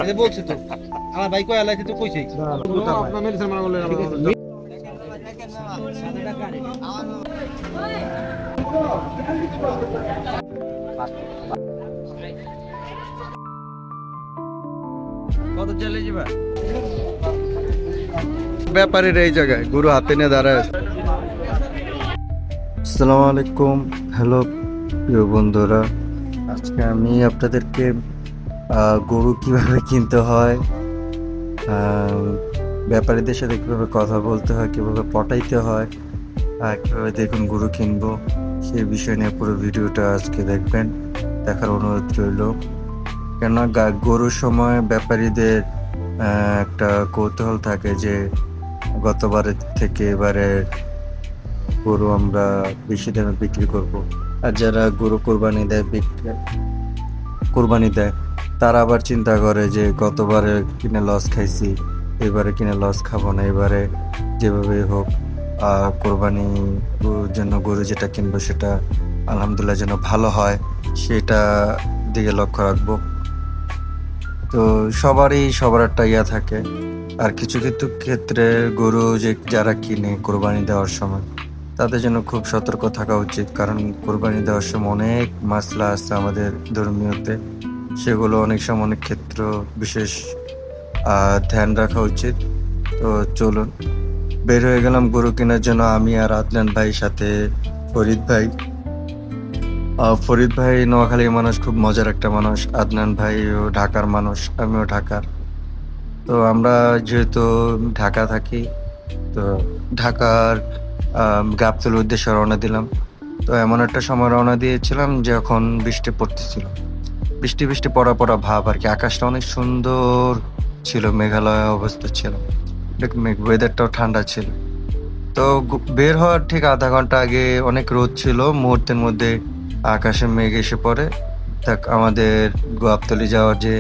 এটা বলছে তো আমার ভাই কয় আলাইতে তো কইছেই আপনার মেডিসিন মারা বললেন কত চলে যাবা ব্যাপারীর এই জায়গায় গরু হাতে নিয়ে দাঁড়ায় আছে। আসসালামু আলাইকুম, হ্যালো প্রিয় বন্ধুরা। আজকে আমি আপনাদেরকে গরু কিভাবে কিনতে হয়, ব্যাপারীদের সাথে কিভাবে কথা বলতে হয়, কিভাবে পটাইতে হয়, কিভাবে দেখুন গরু কিনবো, সেই বিষয় নিয়ে পুরো ভিডিওটা আজকে দেখবেন, দেখার অনুরোধ রইল। কেননা গরুর সময় ব্যাপারীদের একটা কৌতূহল থাকে যে গতবারের থেকে এবারে গরু আমরা বেশি দামে বিক্রি করব। আর যারা গরু কোরবানি দেয় তারা আবার চিন্তা করে যে গতবারে কিনে লস খাইছি, এবারে কিনে লস খাবো না, এবারে যেভাবে হোক কোরবানি জন্য গরু যেটা কিনবো সেটা আলহামদুলিল্লাহ যেন ভালো হয়, সেটা দিকে লক্ষ্য রাখবো। তো সবার একটা ইয়া থাকে। আর কিছু কিছু ক্ষেত্রে গরু যারা কিনে কোরবানি দেওয়ার সময় তাদের জন্য খুব সতর্ক থাকা উচিত, কারণ কোরবানি দেওয়ার সময় অনেক মাসলা আছে আমাদের ধর্মীয়তে, সেগুলো অনেক সময় অনেক ক্ষেত্র বিশেষ ধ্যান রাখা উচিত। তো চলুন বের হয়ে গেলাম গরু কেনার জন্য, আমি আর আদনান ভাই, সাথে ফরিদ ভাই। ফরিদ ভাই নোয়াখালীর মানুষ, খুব মজার একটা মানুষ। আদনান ভাই ও ঢাকার মানুষ, আমিও ঢাকার। তো আমরা যেহেতু ঢাকা থাকি, তো ঢাকার গাবতলীর উদ্দেশ্যে রওনা দিলাম। তো এমন একটা সময় রওনা দিয়েছিলাম যখন বৃষ্টি পড়তেছিল, বৃষ্টি বৃষ্টি পড়া পড়া ভাব আর কি, আকাশটা অনেক সুন্দর ছিল, মেঘালয় অবস্থা ছিল, ওয়েদারটাও ঠান্ডা ছিল। তো বের হওয়ার ঠিক আধা ঘন্টা আগে অনেক রোদ ছিল, মুহূর্তের মধ্যে আকাশে মেঘ এসে পড়ে। আমাদের গাবতলী যাওয়ার যে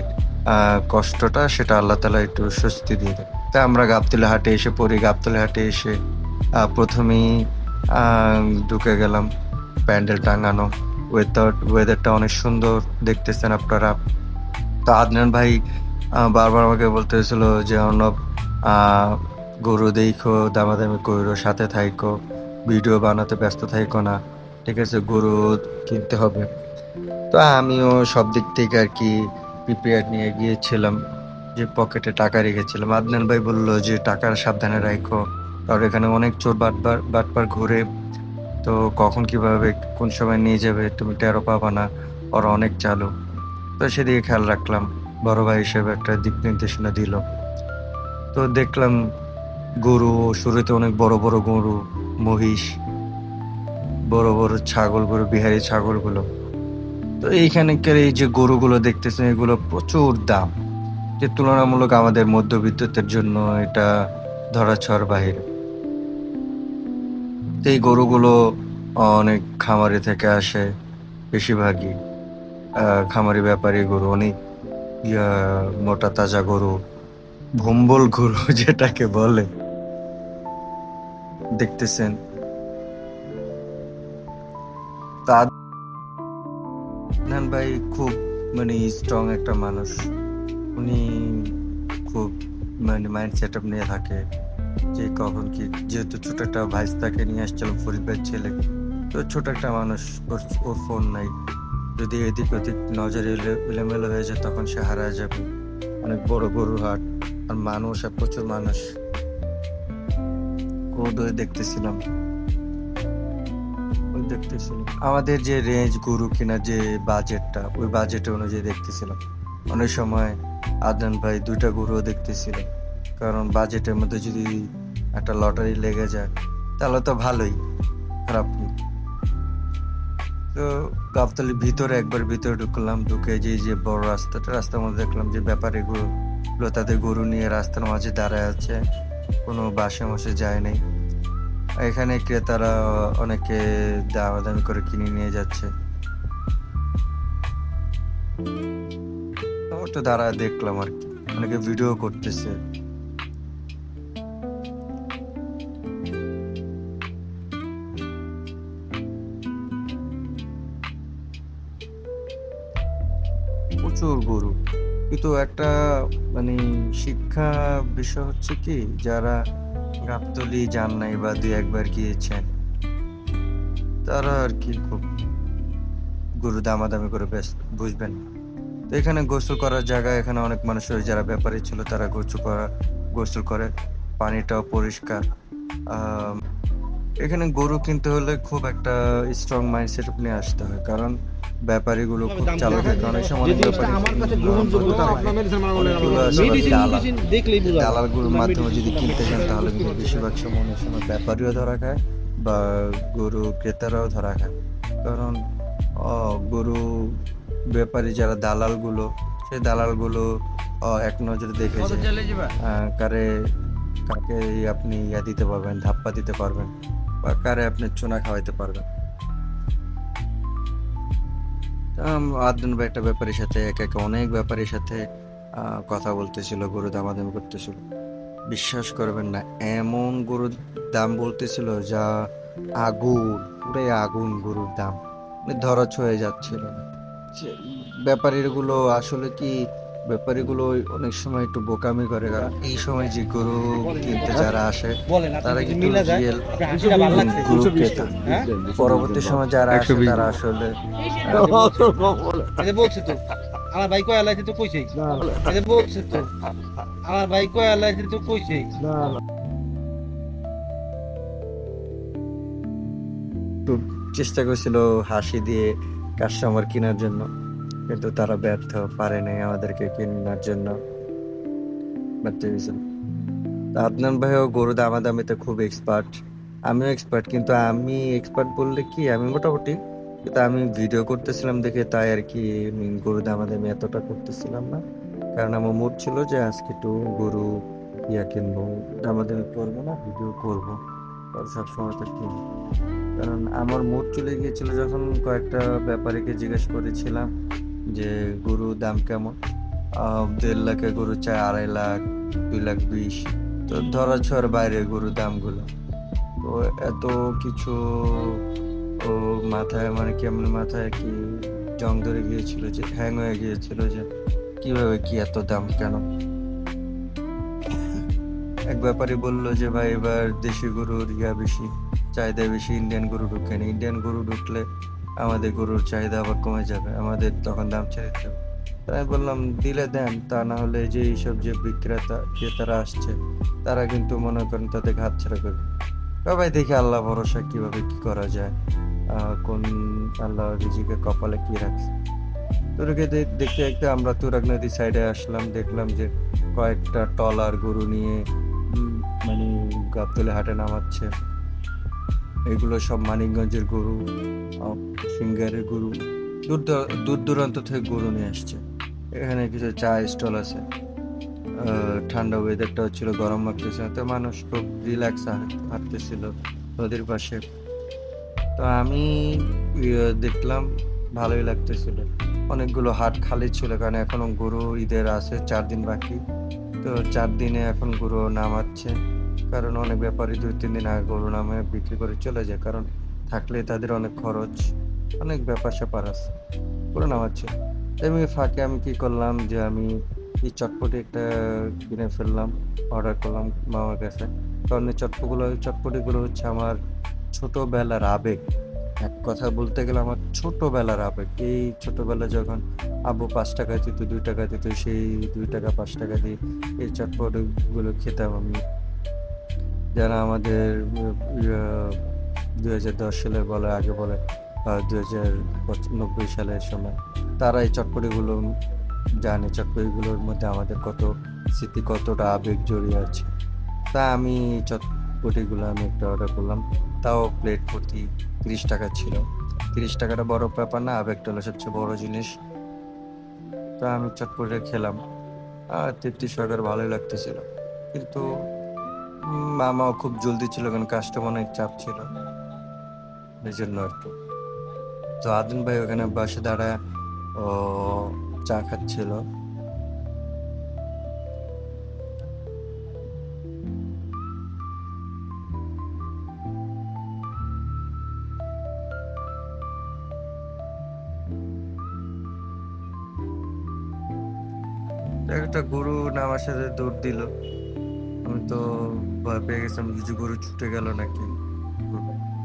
কষ্টটা, সেটা আল্লাহ তাআলা একটু স্বস্তি দিয়ে দেয়। তাই আমরা গাবতলী হাটে এসে পড়ি। গাবতলী হাটে এসে প্রথমেই ঢুকে গেলাম, প্যান্ডেল টাঙানো, ওয়েদারটা অনেক সুন্দর, দেখতেছেন আপনারা। তো আদনান ভাই বারবার আমাকে বলতে হয়েছিল যে অর্ণব, গরু দেখো, দামাদামি কইরো, সাথে থাইকো, ভিডিও বানাতে ব্যস্ত থাইকো না, ঠিক আছে, গরু কিনতে হবে। তো আমিও সব দিক থেকে আর কি প্রিপেয়ার নিয়ে গিয়েছিলাম, যে পকেটে টাকা রেখেছিলাম। আদনান ভাই বললো যে টাকা সাবধানে রাখো, কারণ এখানে অনেক চোর বাটপার ঘুরে, তো কখন কিভাবে কোন সময় নিয়ে যাবে তুমি টেরও পাবা না, ওরা অনেক চালু। তো সেদিকে খেয়াল রাখলাম, বড় ভাই হিসেবে একটা দিক নির্দেশনা দিল। তো দেখলাম গরু, শুরুতে অনেক বড় বড় গরু, মহিষ, বড় বড় ছাগল, গরু বিহারি ছাগলগুলো। তো এইখানকার এই যে গরুগুলো দেখতেছেন, এগুলো প্রচুর দাম, যে তুলনামূলক আমাদের মধ্যবিত্তদের জন্য এটা ধরাছোঁয়ার বাহিরে। তো এই গরুগুলো অনেক খামারি থেকে আসে, বেশিরভাগই খামারি ব্যাপারী গরু, অনেক মোটা তাজা গরু, ভম্বল গরু যেটাকে বলে, দেখতেছেন। তা আদনান ভাই খুব স্ট্রং একটা মানুষ, উনি খুব মাইন্ড সেট আপ নিয়ে থাকে যে কখন কি, যেহেতু ছোট একটা ভাইস্তাকে নিয়ে আসছিলাম, ফরিদ ভাইয়ের ছেলে, তো ছোট একটা মানুষ, ওর ফোন নাই, যদি এদিক ওদিক নজর এলোমেলো হয়ে যায় তখন সে হারায় যাবে। অনেক বড় গরুর হাট, আর মানুষ, আর প্রচুর মানুষ। দেখতেছিলাম আমাদের যে রেঞ্জ গরু কেনার যে বাজেটটা, ওই বাজেট অনুযায়ী দেখতেছিলাম। অনেক সময় আদনান ভাই দুইটা গরুও দেখতেছিল, কারণ বাজেটের মধ্যে যদি একটা লটারি লেগে যায় তাহলে তো ভালোই, খারাপ নেই। তো গাবতলীর ভিতরে একবার ভিতরে ঢুকলাম, ঢুকে যে বড় রাস্তার মধ্যে দেখলাম যে ব্যাপারী গুলো তাদের গরু নিয়ে রাস্তার মাঝে দাঁড়ায় আছে, কোনো বাসে মশে যায় নাই। এখানে ক্রেতারা অনেকে দামাদামি করে কিনে নিয়ে যাচ্ছে, তো দাঁড়ায় দেখলাম আর কি, অনেকে ভিডিও করতেছে। প্রচুর গরু, কিন্তু একটা মানে শিক্ষা বিষয় হচ্ছে কি, যারা গাবতলী যান নাই বা দুই একবার গিয়েছেন তারা আর কি খুব গরু দামাদামি করে বুঝবেন না। তো এখানে গোসল করার জায়গা, এখানে অনেক মানুষের যারা ব্যাপারী ছিল তারা গোসল করে, পানিটাও পরিষ্কার। আহ, এখানে গরু কিনতে হলে খুব একটা স্ট্রং মাইন্ডসেট নিয়ে আসতে হয়, কারণ ব্যাপারীগুলো খুব চালু থাকে। অনেক সময় অনেক যে জিনিসটা ব্যাপারী আমার কাছে গ্রহণযোগ্যতা আপনার মেডিসিন মানা করলেন অনেকগুলো আমার আসলে মেডিসিন দালাল, দেখলেই বোঝা যায়। দালালগুলোর না, মাধ্যমে medicine যদি না, কিনতে যান medicine তাহলে বুঝতে কিন্তু পারছি। বেশিরভাগ সময় অনেক সময় ব্যাপারীও ধরা খায় বা গরু ক্রেতারাও ধরা খায়। কারণ গরু ব্যাপারী যারা দালালগুলো, সেই দালালগুলো এক নজরে দেখে কত যায় চালে যাবা? কারে কাকে আপনি দিতে পারবেন, ধাপ্পা দিতে পারবেন, বা কারে আপনি চুনা খাওয়াইতে পারবেন। আদনান ভাই একটা ব্যাপারীর সাথে একে একে অনেক ব্যাপারীর সাথে কথা বলতেছিল, গরু দামাদামি করতেছিল। বিশ্বাস করবেন না, এমন গরুর দাম বলতেছিল যা আগুন, পুরাই আগুন গরুর দাম, মানে ধরা ছুঁয়ে যাচ্ছিল না। ব্যাপারীগুলো আসলে কি, ব্যাপারীগুলো অনেক সময় একটু বোকামি করে, কারণ এই সময় যে গরু কিনতে যারা আসে বলেন আপনি তারা যদি কিন্তু মিলা যায়, রিয়েল আপনার হাসিটা ভালো লাগছে। গরু ক্রেতা। হ্যাঁ? পরবর্তী সময় যারা আসে তারা আসলে এই যে বলছে তো আমার ভাই কয় আলাইছে তো কইছেই। এই যে বলছে তো আমার ভাই কয় আলাইছে তো কইছেই। একটু চেষ্টা করছিল হাসি দিয়ে কাস্টমার কেনার জন্য, কিন্তু তারা ব্যর্থ, পারে নাই আমাদেরকে কেনার জন্য, ব্যর্থ হয়েছিল। তা আদনান ভাইও গরু দামাদামিতে খুব এক্সপার্ট, আমিও এক্সপার্ট, কিন্তু আমি এক্সপার্ট বললে কি, আমি মোটামুটি, কিন্তু আমি ভিডিও করতেছিলাম দেখে তাই আর কি আমি গরু দামাদামি এতটা করতেছিলাম না, কারণ আমার মুড ছিল যে আজকে একটু গরু কিনবো, দামাদামি করবো না, ভিডিও করবো, সবসময় তো কিনি। কারণ আমার মুড চলে গিয়েছিল যখন কয়েকটা ব্যাপারীকে জিজ্ঞেস করেছিলাম যে গরু দাম কেমন। 1.5 লাখের গরু চাই 2.5 লাখ, 2,20,000, তো ধরা ছোঁয়ার বাইরে গরু দামগুলো। তো এত কিছু ও মাথায়, মানে কেমন মাথায় কি জং ধরে গিয়েছিল, যে হ্যাং হয়ে গিয়েছিল যে কিভাবে কি এত দাম কেন। এক ব্যাপারী বললো যে ভাই এবার দেশি গরুর বেশি, চাহিদা বেশি, ইন্ডিয়ান গরু ঢুকে না, ইন্ডিয়ান গরু ঢুকলে আমাদের গরুর চাহিদা আবার কমে যাবে, আমাদের তখন দাম ছেড়ে দিতে হবে। তাই আমি বললাম দিলে দেন, তা না হলে যে এইসব যে ক্রেতারা আসছে তারা কিন্তু মনে করেন তাদের হাত ছাড়া করবে। ভাই দেখি আল্লাহ ভরসা, কিভাবে কি করা যায়, কোন আল্লাহ রিজিকের কপালে কি রাখছে। তুরকে দেখতে দেখতে আমরা তুরাগ নদীর সাইডে আসলাম, দেখলাম যে কয়েকটা টলার গরু নিয়ে মানে গাবতলী হাটে নামাচ্ছে। এগুলো সব মানিকগঞ্জের গরু, সিঙ্গারের গরু, দূর দূরান্ত থেকে গরু নিয়ে আসছে। এখানে কিছু চা স্টল আছে, ঠান্ডা ওয়েদারটা হচ্ছিল, গরম লাগতেছে, তো মানুষ খুব রিল্যাক্স হাঁটতেছিল নদীর পাশে। তো আমি দেখলাম ভালোই লাগতেছিল। অনেকগুলো হাট খালি ছিল, কারণ এখনো গরু ঈদের আছে 4 দিন বাকি, তো 4 দিনে এখন গরু নামাচ্ছে, কারণ অনেক ব্যাপারী 2-3 দিন আগে গরু নামে বিক্রি করে চলে যায়, কারণ থাকলে তাদের অনেক খরচ, অনেক ব্যাপার স্যাপার আছে, গরু নামাচ্ছে। আমি ফাঁকে আমি কি করলাম যে আমি এই চটপটি একটা কিনে ফেললাম, অর্ডার করলাম মামার কাছে, কারণ এই চটপটিগুলো হচ্ছে আমার ছোটবেলার আবেগ। এক কথা বলতে গেলে আমার ছোটবেলার আবেগ। এই ছোটবেলা যখন আব্বু 5 টাকা দিত, 2 টাকা দিত, সেই 2 টাকা 5 টাকা দিয়ে এই চটপটিগুলো খেতাম আমি। যারা আমাদের 2010 সালে বলে, আগে বলে 2090 সালের সময়, তারা এই চটপটিগুলো জানে, চটপটিগুলোর মধ্যে আমাদের কত স্মৃতি, কতটা আবেগ জড়িয়ে আছে। তা আমি চটপটিগুলো আমি একটা অর্ডার করলাম, তাও প্লেট প্রতি 30 টাকা ছিল। 30 টাকাটা বড় ব্যাপার না, আবেগটা হলো সবচেয়ে বড় জিনিস। তা আমি চটপটি খেলাম, আর তৃপ্তি সহকারে ভালোই লাগতেছিল। কিন্তু মামাও খুব জলদি ছিল, কারণ কাস্টমার অনেক চাপ ছিল, এই জন্য আর কি। তো আদিন ভাই ওখানে বাসে দাঁড়ায় ও চা খাচ্ছিল। একটা গরু নামার সাথে দৌড় দিল, আমি তো ভয় পেয়ে গেছিলাম কিছু গরু ছুটে গেল নাকি।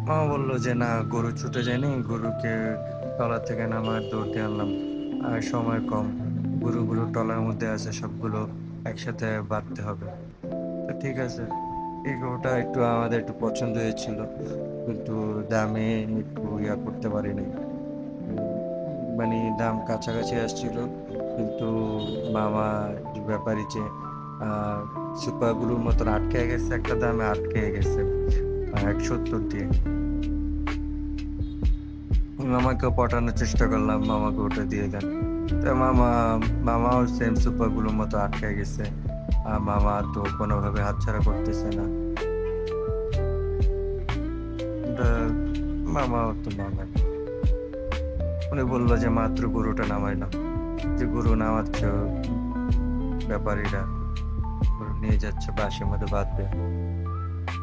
মামা বললো যে না, গরু ছুটে যায়নি, গরুকে টলা থেকে নামার দৌড় দিয়ে আনলাম, আর সময় কম, গরুগুলো টলার মধ্যে আছে, সবগুলো একসাথে বাঁধতে হবে। তো ঠিক আছে, এই গরুটা একটু আমাদের একটু পছন্দ হয়েছিল, কিন্তু দামে একটু করতে পারি নাই, মানে দাম কাছাকাছি আসছিল, কিন্তু মামা ব্যাপারী যে সুপারগুলোর মতন আটকে গেছে, একটা দামে আটকে গেছে 170 দিয়ে। মামাকে পটানোর চেষ্টা করলাম, মামাকে ওটা দিয়ে দেন। তো মামাও সেম সুপারগুলোর মতো আটকে গেছে, আর মামা তো কোনোভাবে হাতছাড়া করতেছে না। মামা তো মামা উনি বললো যে মাত্র গরুটা নামাই না, যে গরু নামাচ্ছে ব্যাপারীরা, গরু নিয়ে যাচ্ছে বাসের মধ্যে বাঁধবে।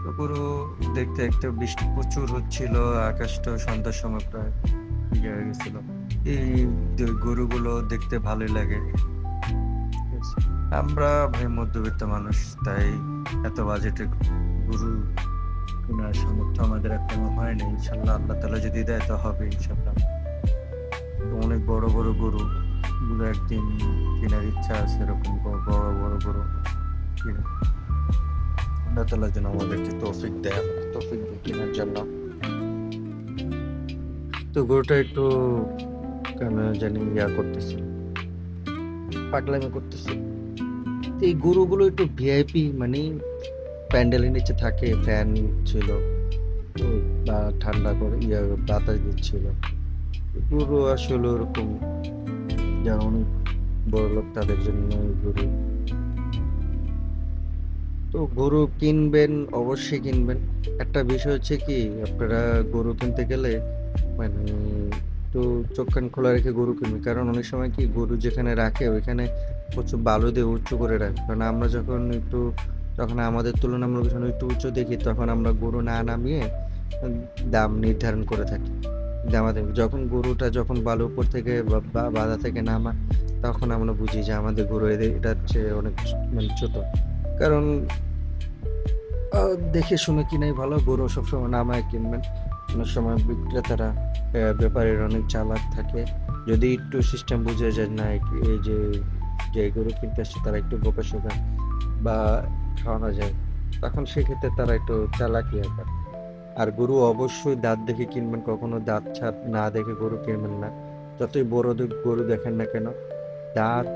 তো গরু দেখতে দেখতে বৃষ্টি প্রচুর হচ্ছিল, আকাশটা সন্ধ্যার সময় প্রায় ইয়ে হয়ে গেছিল। এই গরুগুলো দেখতে ভালোই লাগে। আমরা ভাই মধ্যবিত্ত মানুষ, তাই এত বাজেটে গরু কেনার সামর্থ্য আমাদের এখনো হয়নি। ইনশাল্লাহ আল্লাহ তাআলা যদি দেয় তো হবে ইনশাল্লাহ। অনেক বড় বড় গরু গুলো একদিন কেনার ইচ্ছা আছে, এরকম বড় বড় গরু কিনে আল্লাহ তাআলা যেন আমাদেরকে তৌফিক দেয় কেনার জন্য। তো গরুটা একটু কেন জানি করতেছে, পাগলামি করতেছে। এই গরুগুলো একটু ভিআইপি, মানে প্যান্ডেলের নিচে থাকে, ফ্যান ছিল বা ঠান্ডা করে বাতাস দিচ্ছিল। গরু আসলে ওরকম যারা অনেক বড় লোক তাদের জন্য গরু। তো গরু কিনবেন, অবশ্যই কিনবেন। একটা বিষয় হচ্ছে কি, আপনারা গরু কিনতে গেলে মানে একটু চোখ কান খোলা রেখে গরু কিনবেন, কারণ অনেক সময় কি গরু যেখানে রাখে ওইখানে প্রচুর বালু দিয়ে উঁচু করে রাখে। কারণ আমরা যখন আমাদের তুলনামূলক একটু উঁচু দেখি, তখন আমরা গরু না নামিয়ে দাম নির্ধারণ করে থাকি। আমাদের যখন বালুর উপর থেকে বা বাধা থেকে নামায়, তখন আমরা বুঝি যে আমাদের গরু এটা হচ্ছে অনেক মানে ছোট। কারণ দেখে শুনে কিনাই ভালো, গরু সবসময় নামায় কিনবেন। অনেক সময় বিক্রেতারা ব্যাপারীর অনেক চালাক থাকে, যদি একটু সিস্টেম বুঝে যায় না, এই যে গরু কিনতে আসছে তারা একটু বোকাশোকা বা খাওয়ানো যায়, তখন সেক্ষেত্রে তারা একটু চালাকি করে। আর গরু অবশ্যই দাঁত দেখে কিনবেন, কখনো দাঁত ছাপ না দেখে গরু কিনবেন না। যতই বড় গরু দেখেন না কেন, দাঁত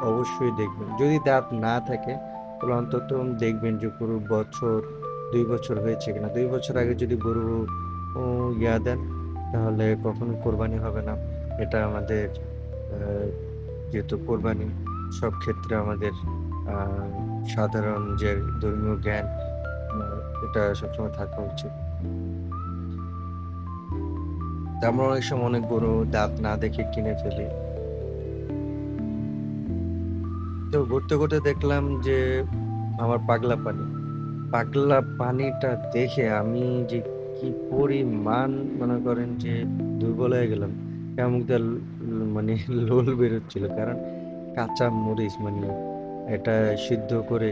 অবশ্যই দেখবেন। যদি দাঁত না থাকে তাহলে অন্তত দেখবেন যে গরু 2 বছর হয়েছে কিনা। 2 বছর আগে যদি গরু দেন, তাহলে কখনো কোরবানি হবে না। এটা আমাদের যেহেতু কোরবানি, সব ক্ষেত্রে আমাদের সাধারণ যে ধর্মীয় জ্ঞান, এটা সবসময় থাকা উচিত। আমরা অনেক সময় অনেক গরু দাঁত না দেখে কিনে ফেলি। তো ঘুরতে ঘুরতে দেখলাম যে আমার পাগলা পানিটা দেখে আমি যে কি পরিমাণ মনে করেন যে দুর্বল হয়ে গেলাম, কেমন মানে লোল বেরোচ্ছিল। কারণ কাঁচা মরিচ, মানে এটা সিদ্ধ করে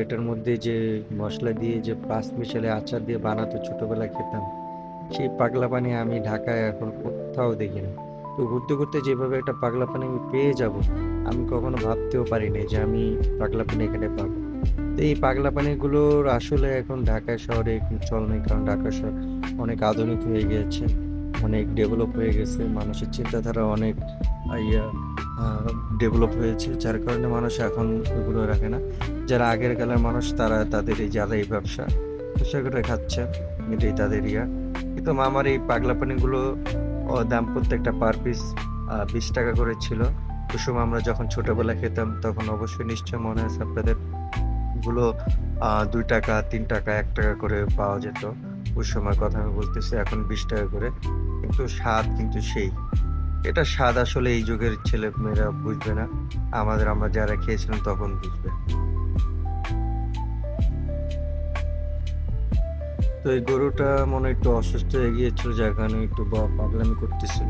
এটার মধ্যে যে মশলা দিয়ে যে 5 মিশালে আচার দিয়ে বানাতো, ছোটবেলায় খেতাম, সেই পাগলা পানি আমি ঢাকায় এখন কোথাও দেখি না। তো ঘুরতে ঘুরতে যেভাবে একটা পাগলা পানি আমি পেয়ে যাব, আমি কখনো ভাবতেও পারিনি যে আমি পাগলা পানি এখানে পাবো। তো এই পাগলা পানিগুলোর আসলে এখন ঢাকা শহরে চল নেই, কারণ ঢাকা শহর অনেক আধুনিক হয়ে গিয়েছে, অনেক ডেভেলপ হয়ে গেছে, মানুষের চিন্তাধারা অনেক ডেভেলপ হয়েছে, যার কারণে মানুষ এখন এগুলো রাখে না। যারা আগের কালের মানুষ, তারা তাদের এই ব্যবসা করে খাচ্ছে, এটাই তাদের কিন্তু আমার এই পাগলা পানিগুলো দাম প্রত্যেকটা পার পিস 20 টাকা করে ছিল। ওই সময় আমরা যখন ছোটবেলা খেতাম, তখন অবশ্যই নিশ্চয় মনে আছে আপনাদের, গুলো 2 টাকা 3 টাকা 1 টাকা করে পাওয়া যেত। ওই সময় কথা আমি বলতেছি, এখন 20 টাকা করে। কিন্তু স্বাদ কিন্তু সেই, এটা স্বাদ আসলে এই যুগের ছেলে মেয়েরা বুঝবে না, আমরা যারা খেয়েছিলাম তখন বুঝবে। তো এই গরুটা মনে একটু অসুস্থ হয়ে গিয়েছিল, যার কারণে একটু পাগলামি করতেছিল।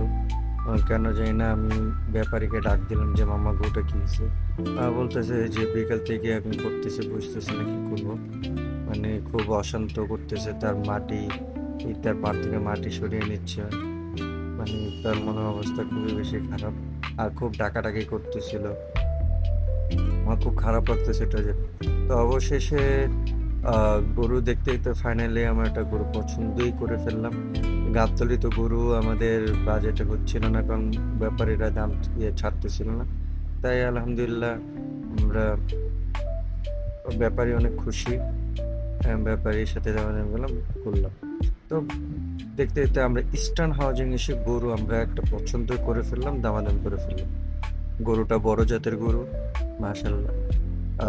কেন জানি না, আমি ব্যাপারীকে ডাক দিলাম যে মামা গরুটা কি হয়েছে। বলতেছে যে বিকাল থেকে আমি করতেছি, বুঝতেছি না কি করবো। মানে খুব অশান্ত করতেছে, তার মাটি তার পা থেকে মাটি সরিয়ে নিচ্ছে। মানে তার মনের অবস্থা খুবই বেশি খারাপ, আর খুব ডাকাডাকি করতেছিল। আমার খুব খারাপ লাগতেছে এটা যে। তো অবশেষে গরু দেখতে দেখতে ফাইনালি আমরা একটা গরু পছন্দই করে ফেললাম। গাবতলী তো গরু আমাদের বাজেটে হচ্ছিল না, কারণ ব্যাপারীরা দাম ছাড়তেছিল না। তাই আলহামদুলিল্লাহ আমরা, ব্যাপারী অনেক খুশি, ব্যাপারীর সাথে দামাদামি করলাম। তো দেখতে দেখতে আমরা ইস্টার্ন হাউজিং এসে গরু আমরা একটা পছন্দ করে ফেললাম, দামাদামি করে ফেললাম। গরুটা বড় জাতের গরু, মাশাল্লাহ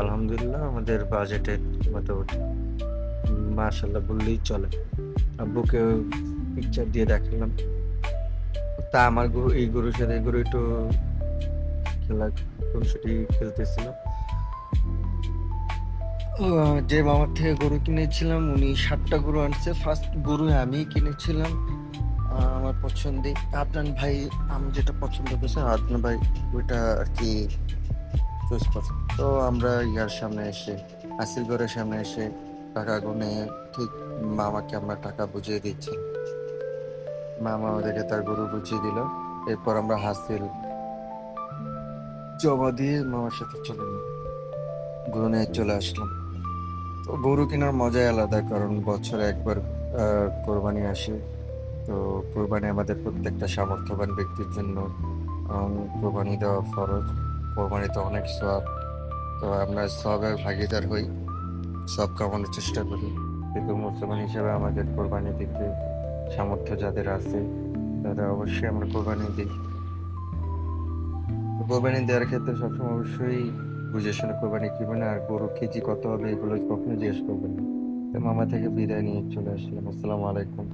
আলহামদুলিল্লাহ আমাদের বাজেটে মোটামুটি মাশাল্লাহ বললেই চলে। আব্বুকে পিকচার দিয়ে দেখালাম। তা আমার গরু, এই গরুর সাথে এই গরু একটু খুনসুটি খেলতেছিল। যে মামার থেকে গরু কিনেছিলাম উনি 7টা গরু আনছে। ফার্স্ট গরু আমি কিনেছিলাম আমার পছন্দে। আদনান ভাই আমি যেটা পছন্দ করছি, আদনান ভাই ওইটা আর কি চুজ করছে। তো আমরা ইয়ার সামনে এসে, আসিল ঘরের সামনে এসে টাকা গুনে ঠিক মামাকে আমরা টাকা বুঝিয়ে দিচ্ছি। মামা আমাদেরকে তার গরু বুঝিয়ে দিল। এরপর আমরা হাসিল জমা দিয়ে মামার সাথে গরু নিয়ে চলে আসলাম। তো গরু কেনার মজাই আলাদা, কারণ বছরে একবার কোরবানি আসে। তো কোরবানি আমাদের প্রত্যেকটা সামর্থ্যবান ব্যক্তির জন্য কোরবানি দেওয়া ফরজ। কোরবানিতে অনেক সওয়াব, তো আমরা সওয়াবের ভাগিদার হই, সব কামানোর চেষ্টা করি। কিন্তু মুসলমান হিসেবে আমাদের কোরবানি দিতে সামর্থ্য যাদের আছে তারা অবশ্যই আমরা কোরবানি দিই। তো কোরবানি দেওয়ার ক্ষেত্রে সবসময় অবশ্যই বুঝে শুনে কোরবানি কিনবেন, আর গরু কেজি কত হবে এগুলো কখনো জিজ্ঞেস করবেন না। তো মামা থেকে বিদায় নিয়ে চলে আসলাম। আসসালামু আলাইকুম।